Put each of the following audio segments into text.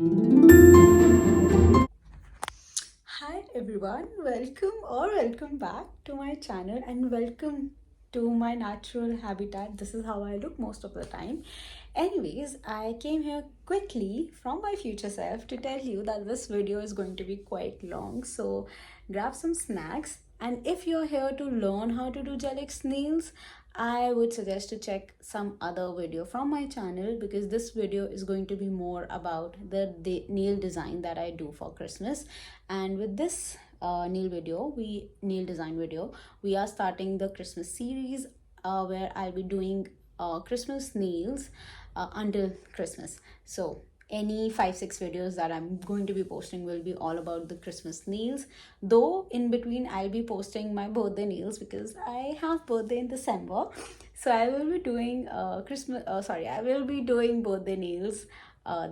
Hi everyone, welcome back to my channel and welcome to my natural habitat. This is how I look most of the time. Anyways, I came here quickly from my future self to tell you that this video is going to be quite long. So grab some snacks, and if you're here to learn how to do gel-X nails, I would suggest to check some other video from my channel, because this video is going to be more about the nail design that I do for Christmas. And with this nail design video, we are starting the Christmas series, where I'll be doing Christmas nails until Christmas. So any 5-6 videos that I'm going to be posting will be all about the Christmas nails, though in between I'll be posting my birthday nails because I have birthday in December. So I will be doing I will be doing birthday nails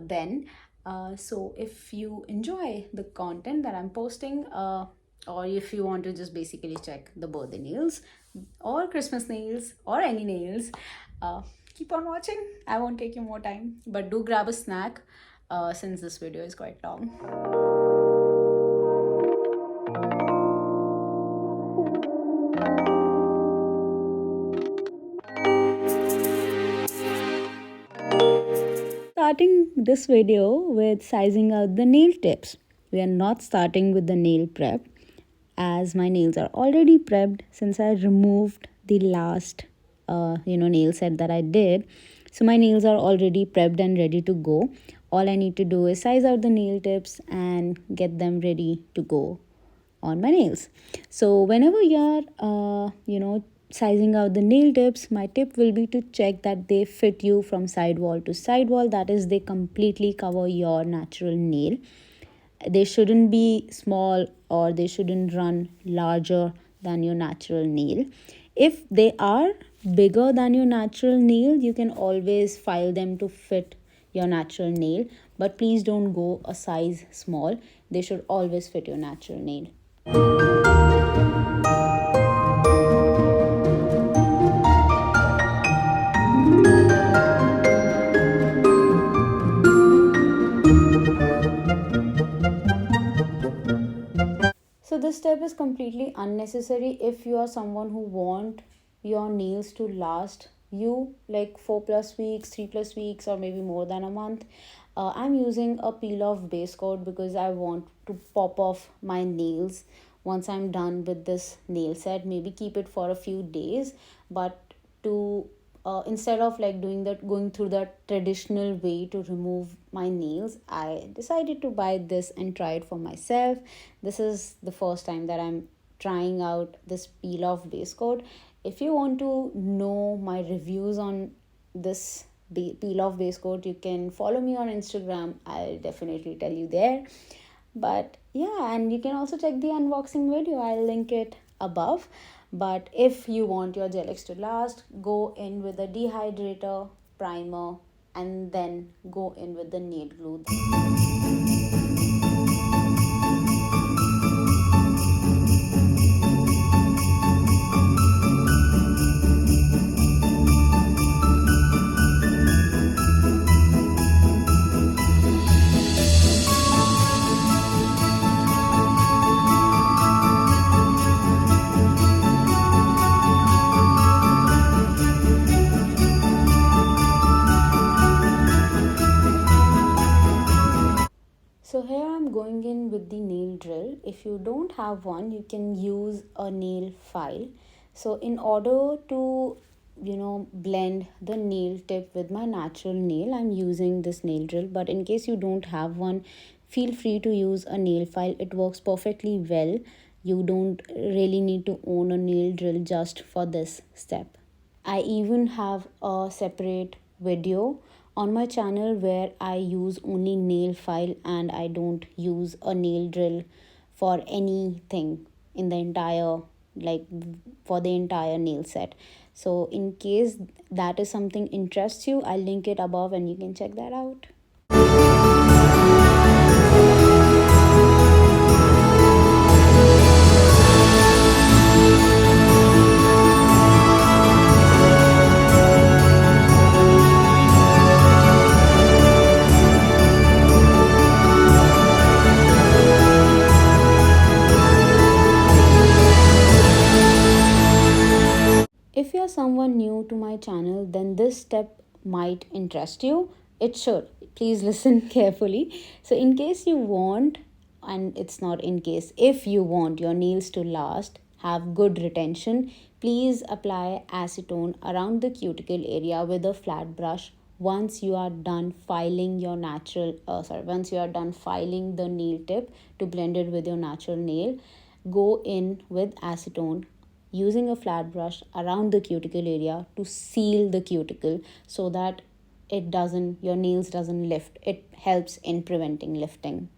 then. So if you enjoy the content that I'm posting, or if you want to just basically check the birthday nails or Christmas nails or any nails, keep on watching. I won't take you more time, but do grab a snack since this video is quite long. Starting this video with sizing out the nail tips. We are not starting with the nail prep, as my nails are already prepped since I removed the last nail set that I did. So my nails are already prepped and ready to go. All I need to do is size out the nail tips and get them ready to go on my nails. So whenever you're sizing out the nail tips, my tip will be to check that they fit you from side wall to side wall, that is, they completely cover your natural nail. They shouldn't be small, or they shouldn't run larger than your natural nail. If they are bigger than your natural nail, you can always file them to fit your natural nail, but please don't go a size small. They should always fit your natural nail. So this step is completely unnecessary if you are someone who want your nails to last you like 4+ weeks, 3+ weeks, or maybe more than a month. I'm using a peel off base coat because I want to pop off my nails once I'm done with this nail set. Maybe keep it for a few days, but to instead of like going through the traditional way to remove my nails, I decided to buy this and try it for myself. This is the first time that I'm trying out this peel off base coat. If you want to know my reviews on this peel off base coat, you can follow me on Instagram. I'll definitely tell you there. But yeah, and you can also check the unboxing video. I'll link it above. But if you want your gel-X to last, go in with a dehydrator, primer, and then go in with the nail glue. So here I'm going in with the nail drill. If you don't have one, you can use a nail file. So in order to blend the nail tip with my natural nail, I'm using this nail drill. But in case you don't have one, feel free to use a nail file. It works perfectly well. You don't really need to own a nail drill just for this step. I even have a separate video on my channel where I use only nail file and I don't use a nail drill for anything in the entire, like for the entire nail set. So in case that is something interests you, I'll link it above and you can check that out. someone new to my channel, then this step might interest you. It should. Please listen carefully. So, in case you want, and it's not in case, if you want your nails to last, have good retention, please apply acetone around the cuticle area with a flat brush once you are done filing your once you are done filing the nail tip to blend it with your natural nail. Go in with acetone using a flat brush around the cuticle area to seal the cuticle so that your nails doesn't lift. It helps in preventing lifting.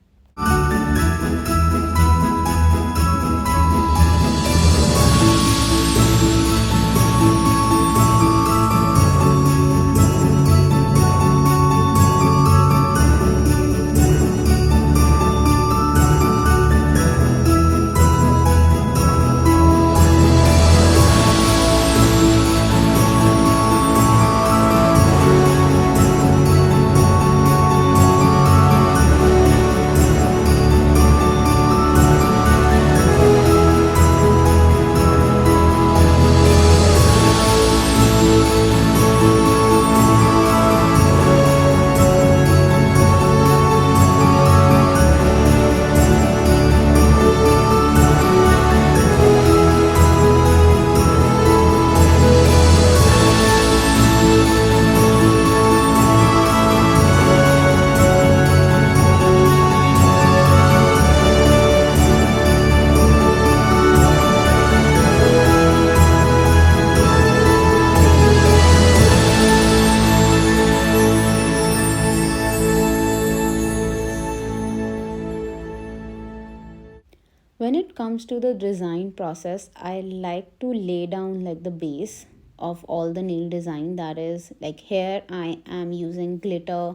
When it comes to the design process, I like to lay down like the base of all the nail design. That is, like, here I am using glitter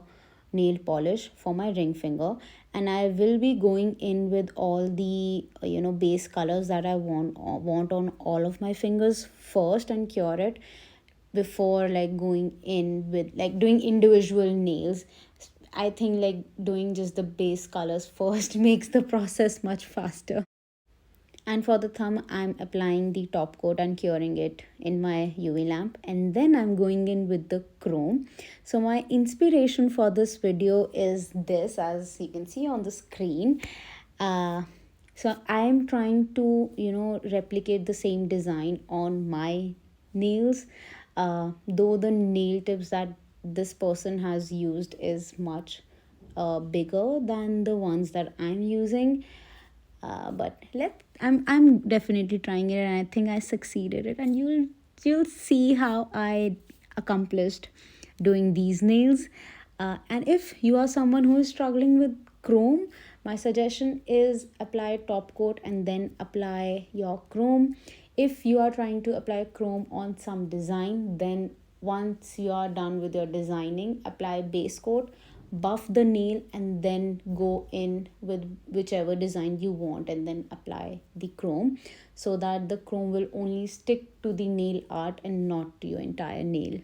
nail polish for my ring finger, and I will be going in with all the base colors that I want on all of my fingers first and cure it before like going in with like doing individual nails. I think like doing just the base colors first makes the process much faster. And for the thumb, I'm applying the top coat and curing it in my UV lamp. And then I'm going in with the chrome. So my inspiration for this video is this, as you can see on the screen. So I'm trying to, replicate the same design on my nails. Though the nail tips that this person has used is much bigger than the ones that I'm using. But I'm definitely trying it, and I think I succeeded it, and you'll see how I accomplished doing these nails. And if you are someone who is struggling with chrome, my suggestion is apply top coat and then apply your chrome. If you are trying to apply chrome on some design, then once you are done with your designing, apply base coat, buff the nail, and then go in with whichever design you want and then apply the chrome, so that the chrome will only stick to the nail art and not to your entire nail.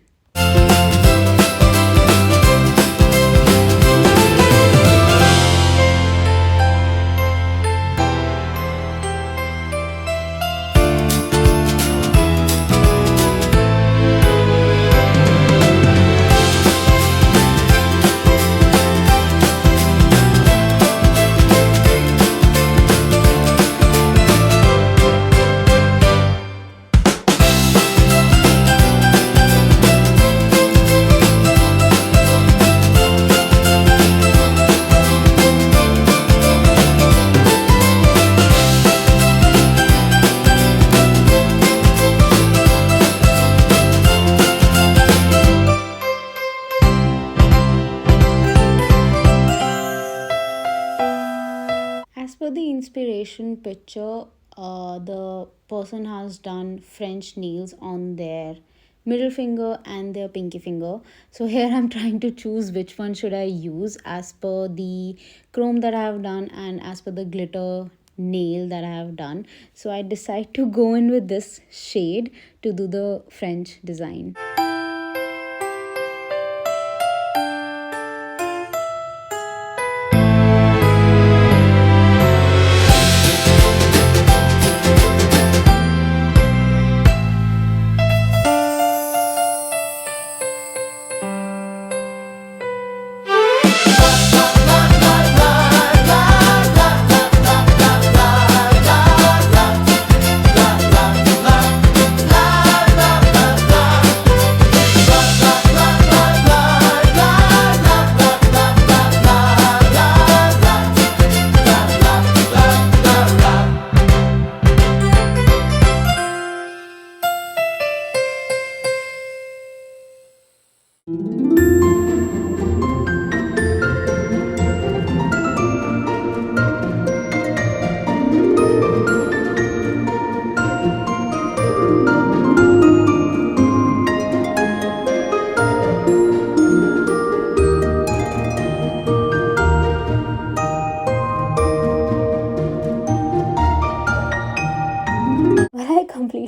As per the inspiration picture, the person has done French nails on their middle finger and their pinky finger. So here I'm trying to choose which one should I use as per the chrome that I have done and as per the glitter nail that I have done. So I decide to go in with this shade to do the French design.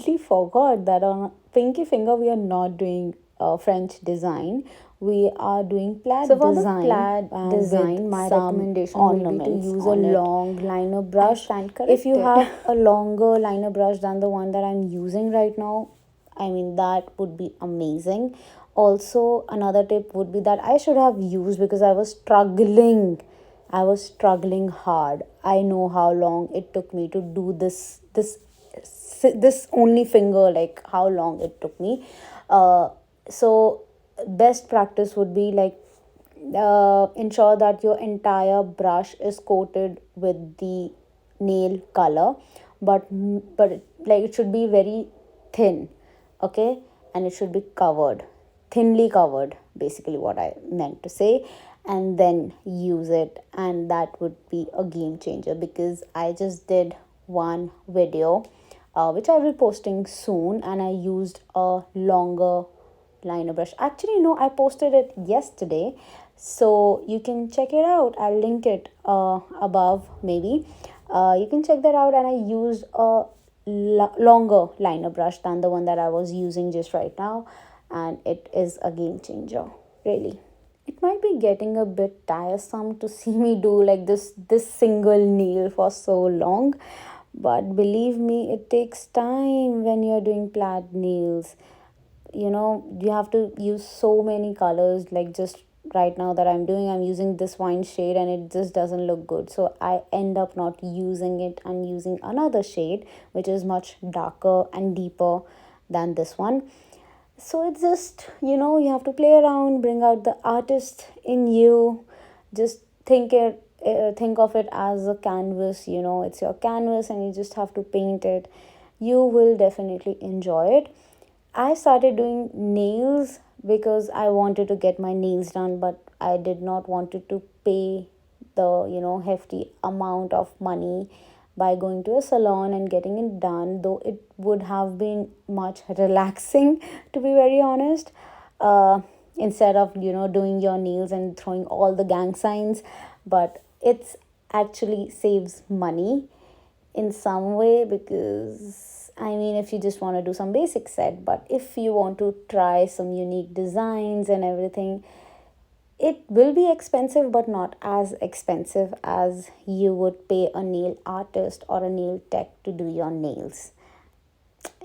completely forgot that on pinky finger we are not doing French design. We are doing plaid So for the design. plaid And design, with my some recommendation will be to ornaments use a on it. long liner brush. stand If you corrected. have a longer liner brush than the one that I'm using right now, I mean, that would be amazing. Also, another tip would be that I should have used, because I was struggling. I was struggling hard. I know how long it took me to do this only finger, like how long it took me. So best practice would be like, ensure that your entire brush is coated with the nail color, but it should be very thin, okay, and it should be covered, thinly covered, basically what I meant to say. And then use it, and that would be a game changer, because I just did one video, which I will be posting soon, and I used a longer liner brush. Actually, no, I posted it yesterday, so you can check it out. I'll link it above, maybe. You can check that out. And I used a longer liner brush than the one that I was using just right now, and it is a game changer, really. It might be getting a bit tiresome to see me do like this single nail for so long, but believe me, it takes time when you're doing plaid nails. You have to use so many colors. Like, just right now that I'm using this wine shade, and it just doesn't look good, so I end up not using it and using another shade which is much darker and deeper than this one. So it's just, you have to play around, bring out the artist in you. Just think of it as a canvas. It's your canvas, and you just have to paint it. You will definitely enjoy it. I started doing nails because I wanted to get my nails done, but I did not wanted to pay the hefty amount of money by going to a salon and getting it done, though it would have been much relaxing, to be very honest. Instead of doing your nails and throwing all the gang signs. But it's actually saves money in some way, because I mean, if you just want to do some basic set, but if you want to try some unique designs and everything, it will be expensive, but not as expensive as you would pay a nail artist or a nail tech to do your nails.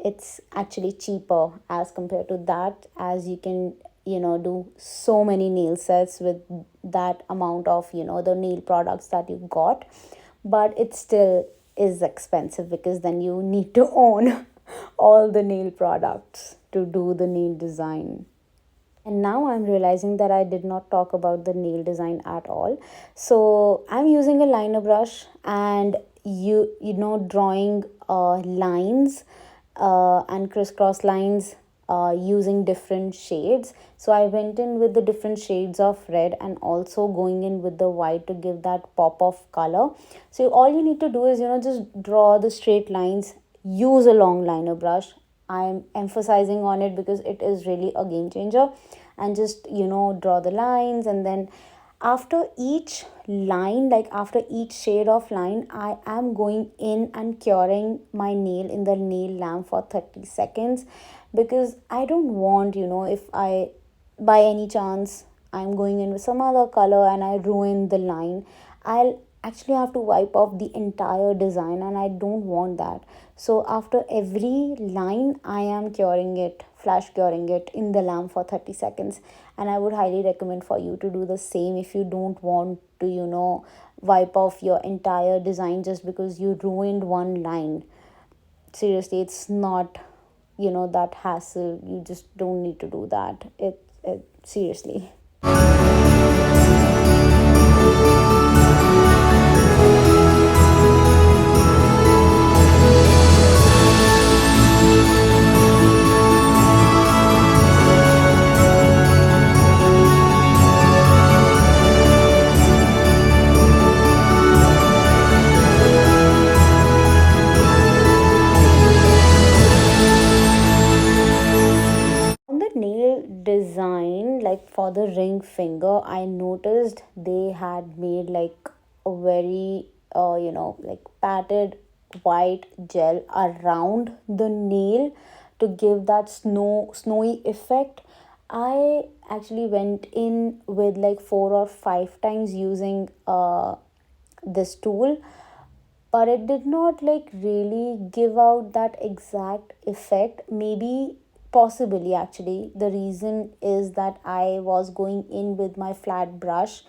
It's actually cheaper as compared to that, as you can do so many nail sets with that amount of the nail products that you got. But it still is expensive, because then you need to own all the nail products to do the nail design. And now I'm realizing that I did not talk about the nail design at all. So I'm using a liner brush, and drawing lines and crisscross lines using different shades. So I went in with the different shades of red, and also going in with the white to give that pop of color. So all you need to do is just draw the straight lines. Use a long liner brush. I'm emphasizing on it because it is really a game changer. And just draw the lines, and then after each line, like after each shade of line, I am going in and curing my nail in the nail lamp for 30 seconds, because I don't want, if I by any chance I'm going in with some other color and I ruin the line, I'll actually have to wipe off the entire design, and I don't want that. So after every line, I am curing it, flash curing it in the lamp for 30 seconds. And I would highly recommend for you to do the same if you don't want to wipe off your entire design just because you ruined one line. Seriously, it's not that hassle. You just don't need to do that. It seriously. On the nail design, like for the ring finger, I noticed they had made like a very like padded white gel around the nail to give that snowy effect. I actually went in with like 4 or 5 times using this tool, but it did not like really give out that exact effect. Maybe, possibly, actually the reason is that I was going in with my flat brush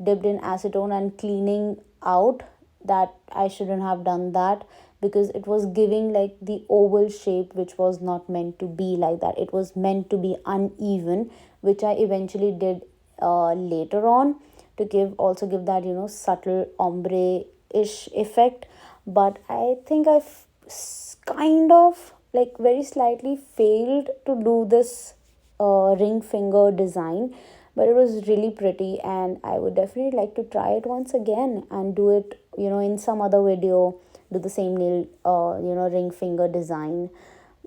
dipped in acetone and cleaning out. That I shouldn't have done that, because it was giving like the oval shape, which was not meant to be like that. It was meant to be uneven, which I eventually did later on to give that, subtle ombre ish effect. But I think kind of like very slightly failed to do this ring finger design, but it was really pretty, and I would definitely like to try it once again and do it, in some other video. Do the same nail, ring finger design.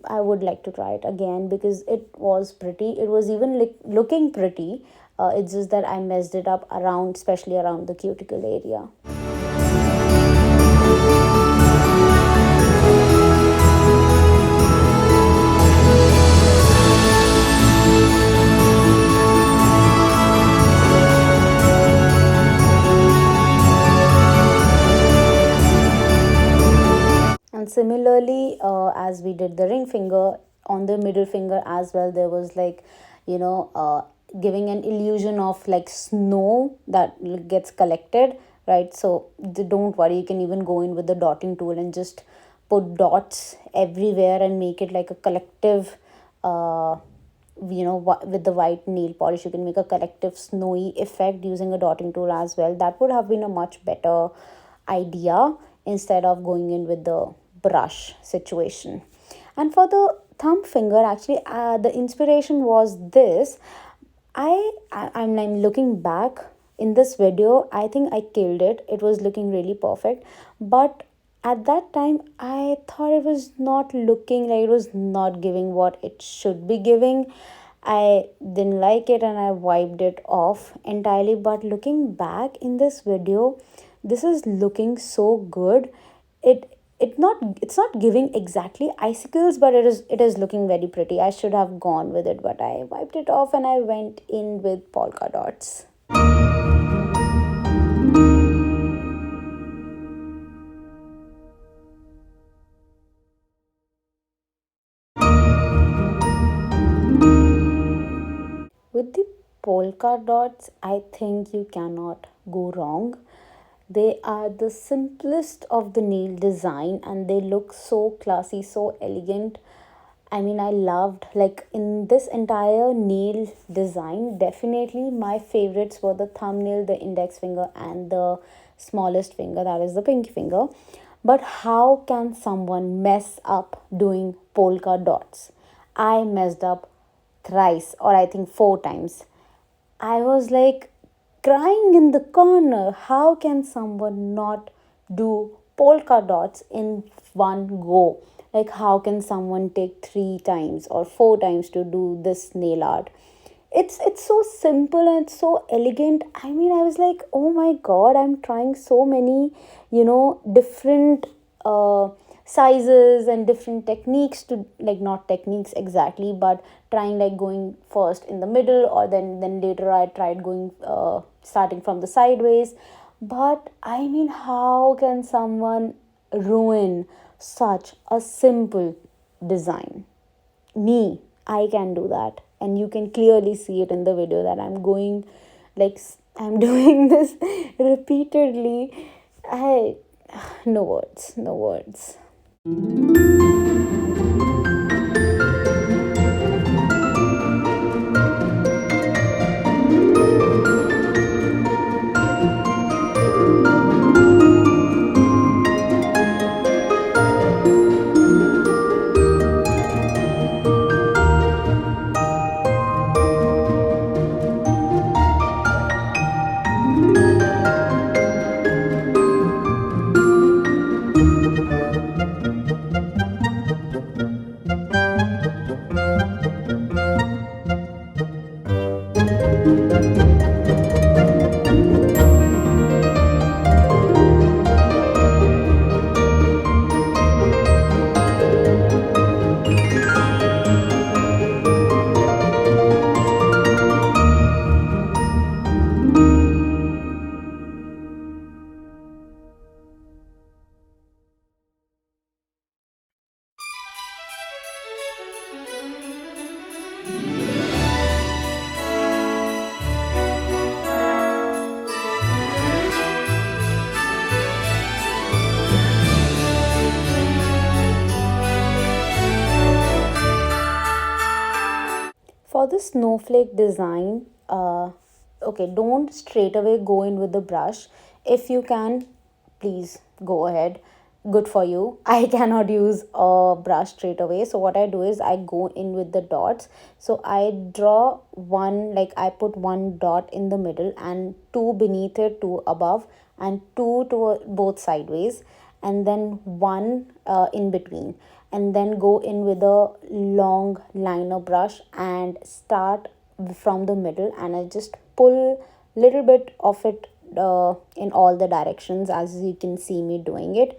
I would like to try it again because it was pretty. It was even looking pretty. It's just that I messed it up around, especially around the cuticle area. And similarly, as we did the ring finger, on the middle finger as well, there was like, you know, uh, giving an illusion of like snow that gets collected, right? So don't worry, you can even go in with the dotting tool and just put dots everywhere and make it like a collective. With the white nail polish, you can make a collective snowy effect using a dotting tool as well. That would have been a much better idea instead of going in with the brush situation. And for the thumb finger, actually, the inspiration was this. I'm looking back in this video. I think I killed it. It was looking really perfect, but at that time I thought it was not looking like, it was not giving what it should be giving. I didn't like it and I wiped it off entirely. But looking back in this video, this is looking so good. It's not giving exactly icicles, but it is looking very pretty. I should have gone with it, but I wiped it off and I went in with polka dots. With the polka dots, I think you cannot go wrong. They are the simplest of the nail design and they look so classy, so elegant. I mean, I loved, like, in this entire nail design, definitely my favorites were the thumbnail, the index finger, and the smallest finger, that is the pinky finger. But how can someone mess up doing polka dots? I messed up thrice, or I think 4 times. I was like crying in the corner. How can someone not do polka dots in one go? Like, how can someone take 3 times or 4 times to do this nail art? It's so simple and so elegant. I mean, I was like, oh my god, I'm trying so many, different sizes and different techniques to, like, not techniques exactly, but trying like going first in the middle, or then later I tried going starting from the sideways. But I mean, how can someone ruin such a simple design? Me, I can do that, and you can clearly see it in the video that I'm going, like, I'm doing this repeatedly. I No words, no words. snowflake design, okay, don't straight away go in with the brush. If you can, please go ahead. Good for you. I cannot use a brush straight away. So what I do is I go in with the dots. So I draw one, like I put one dot in the middle and two beneath it, two above, and two to both sideways, and then one in between, and then go in with a long liner brush and start from the middle, and I just pull little bit of it in all the directions as you can see me doing it,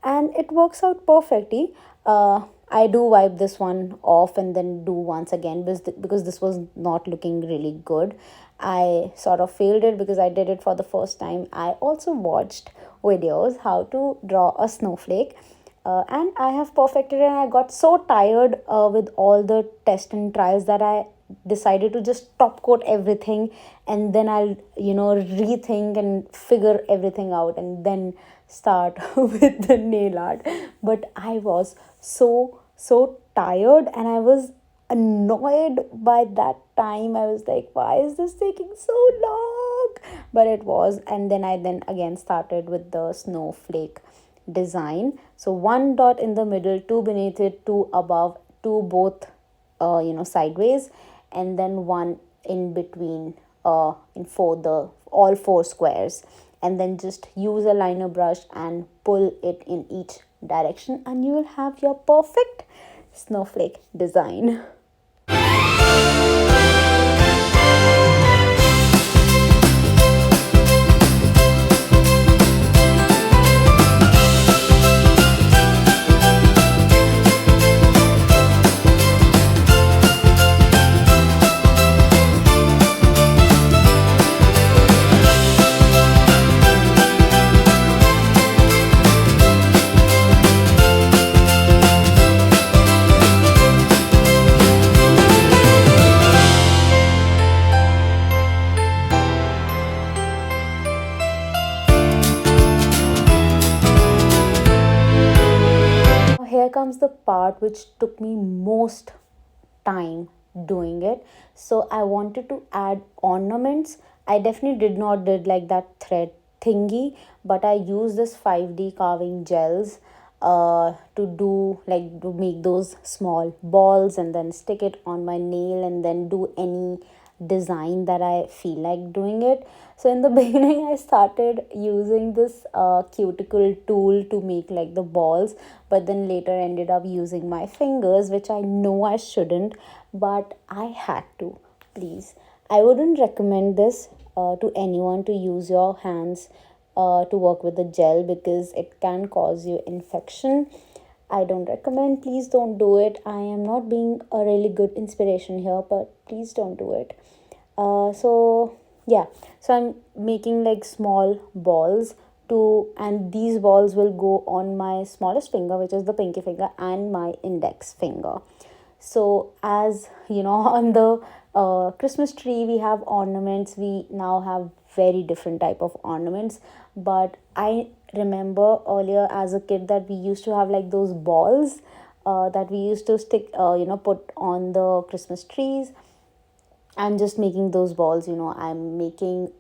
and it works out perfectly. I do wipe this one off and then do once again because this was not looking really good. I sort of failed it because I did it for the first time. I also watched videos how to draw a snowflake, and I have perfected it, and I got so tired with all the tests and trials that I decided to just top coat everything, and then I'll rethink and figure everything out and then start with the nail art. But I was so tired, and I was annoyed by that time. I was like, why is this taking so long? But it was, and then I then again started with the snowflake design. So one dot in the middle, two beneath it, two above, two both sideways, and then one in between, in for the all four squares, and then just use a liner brush and pull it in each direction, and you will have your perfect snowflake design. Here comes the part which took me most time doing it. So I wanted to add ornaments. I definitely did not did like that thread thingy, but I used this 5D carving gels to do like to make those small balls and then stick it on my nail and then do any design that I feel like doing it. So in the beginning I started using this cuticle tool to make like the balls, but then later ended up using my fingers, which I know I shouldn't, but I had to. Please, I wouldn't recommend this to anyone to use your hands to work with the gel because it can cause you infection. I don't recommend. Please don't do it. I am not being a really good inspiration here, but please don't do it. So yeah, so I'm making like small balls and these balls will go on my smallest finger, which is the pinky finger, and my index finger. So as you know, on the Christmas tree we have ornaments. We now have very different type of ornaments, but I remember earlier as a kid that we used to have like those balls that we used to stick put on the Christmas trees. I'm just making those balls. I'm making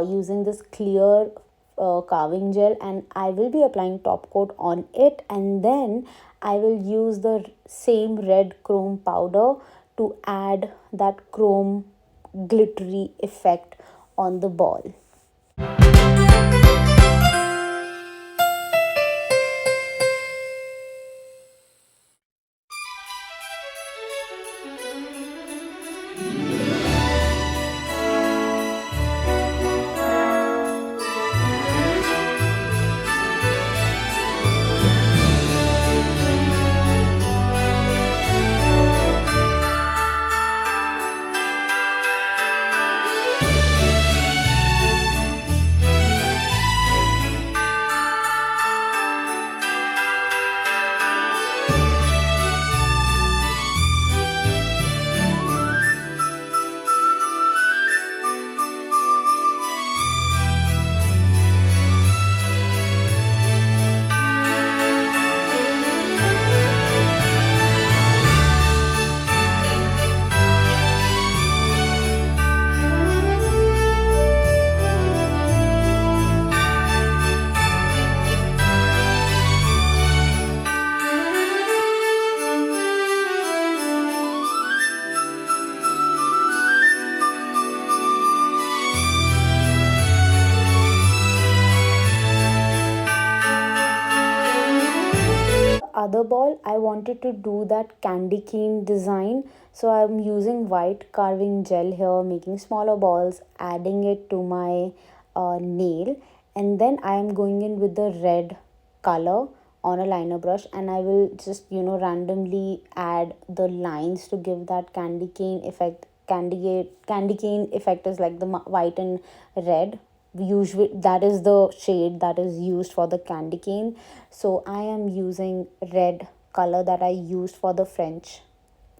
using this clear carving gel, and I will be applying top coat on it, and then I will use the same red chrome powder to add that chrome glittery effect on the ball. other ball, I wanted to do that candy cane design. So I'm using white carving gel here, making smaller balls, adding it to my nail, and then I am going in with the red color on a liner brush, and I will just randomly add the lines to give that candy cane effect. Candy cane effect is like the white and red. Usually that is the shade that is used for the candy cane. So I am using red color that I used for the French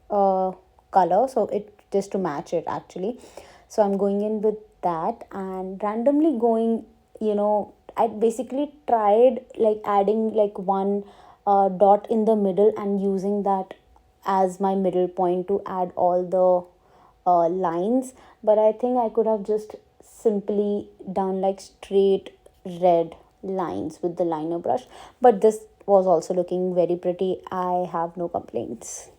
uh, color, so it just to match it actually. So I'm going in with that and randomly going, I basically tried like adding like one dot in the middle and using that as my middle point to add all the lines. But I think I could have just simply done like straight red lines with the liner brush, but this was also looking very pretty. I have no complaints.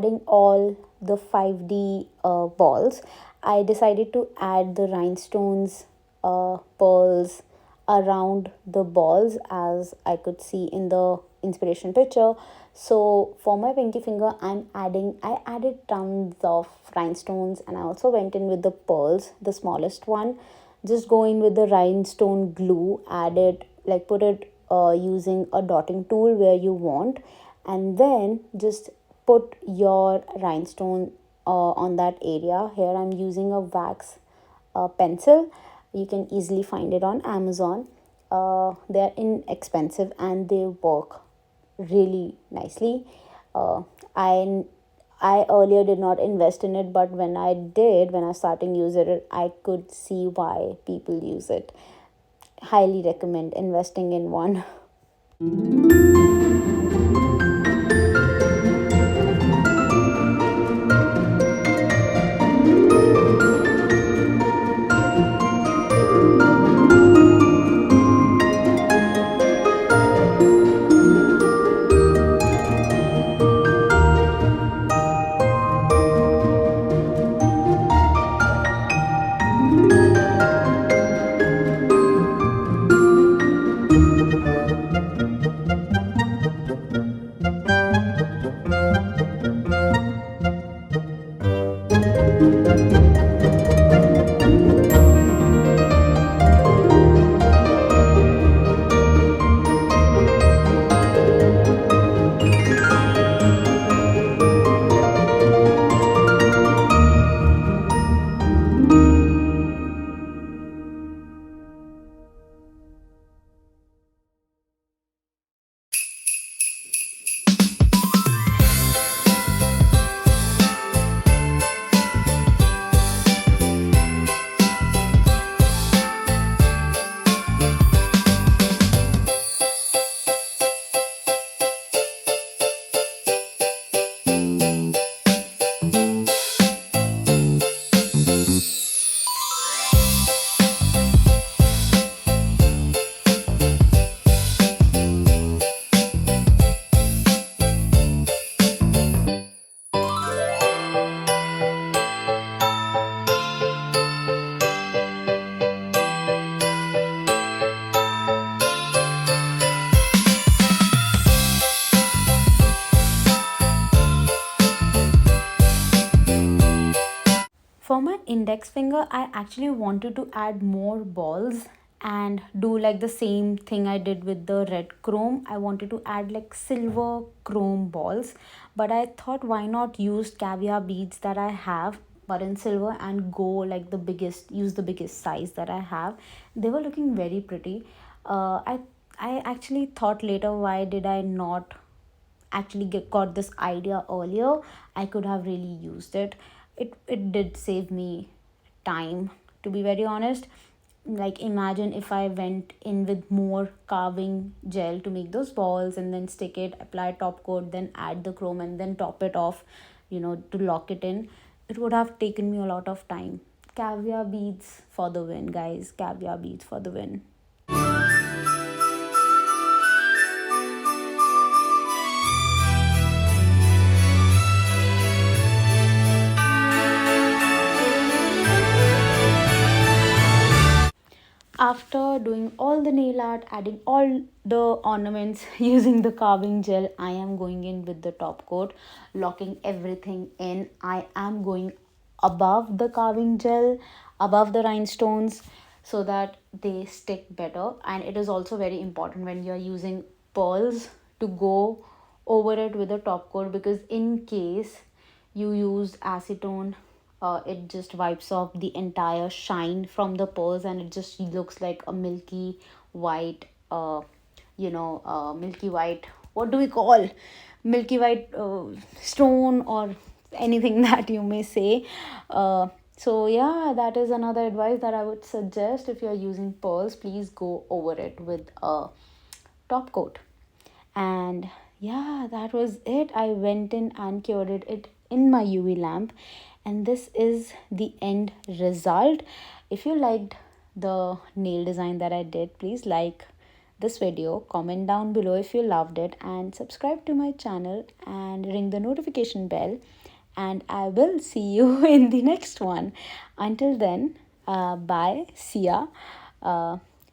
adding all the 5D balls, I decided to add the rhinestones, pearls around the balls as I could see in the inspiration picture. So for my pinky finger, I added tons of rhinestones, and I also went in with the pearls, the smallest one. Just go in with the rhinestone glue, add it, like put it using a dotting tool where you want, and then just put your rhinestone on that area. Here I'm using a wax pencil. You can easily find it on Amazon. They're inexpensive and they work really nicely. uh, i I earlier did not invest in it, but when I started using it, I could see why people use it. Highly recommend investing in one. For my index finger, I actually wanted to add more balls and do like the same thing I did with the red chrome. I wanted to add like silver chrome balls, but I thought why not use caviar beads that I have but in silver and go like use the biggest size that I have. They were looking very pretty. I actually thought later, why did I not actually got this idea earlier? I could have really used it. It did save me time, to be very honest. Like imagine if I went in with more carving gel to make those balls and then stick it, apply top coat, then add the chrome and then top it off, to lock it in. It would have taken me a lot of time. Caviar beads for the win, guys. Caviar beads for the win. After doing all the nail art, adding all the ornaments using the carving gel, I am going in with the top coat, locking everything in. I am going above the carving gel, above the rhinestones, so that they stick better. And it is also very important when you're using pearls to go over it with a top coat, because in case you used acetone, it just wipes off the entire shine from the pearls and it just looks like a milky white, milky white, what do we call, milky white stone or anything that you may say. So yeah, that is another advice that I would suggest. If you're using pearls, please go over it with a top coat. And yeah, that was it. I went in and cured it in my UV lamp, and this is the end result. If you liked the nail design that I did, please like this video, comment down below if you loved it, and subscribe to my channel and ring the notification bell. And I will see you in the next one. Until then, bye, see ya,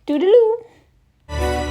toodaloo.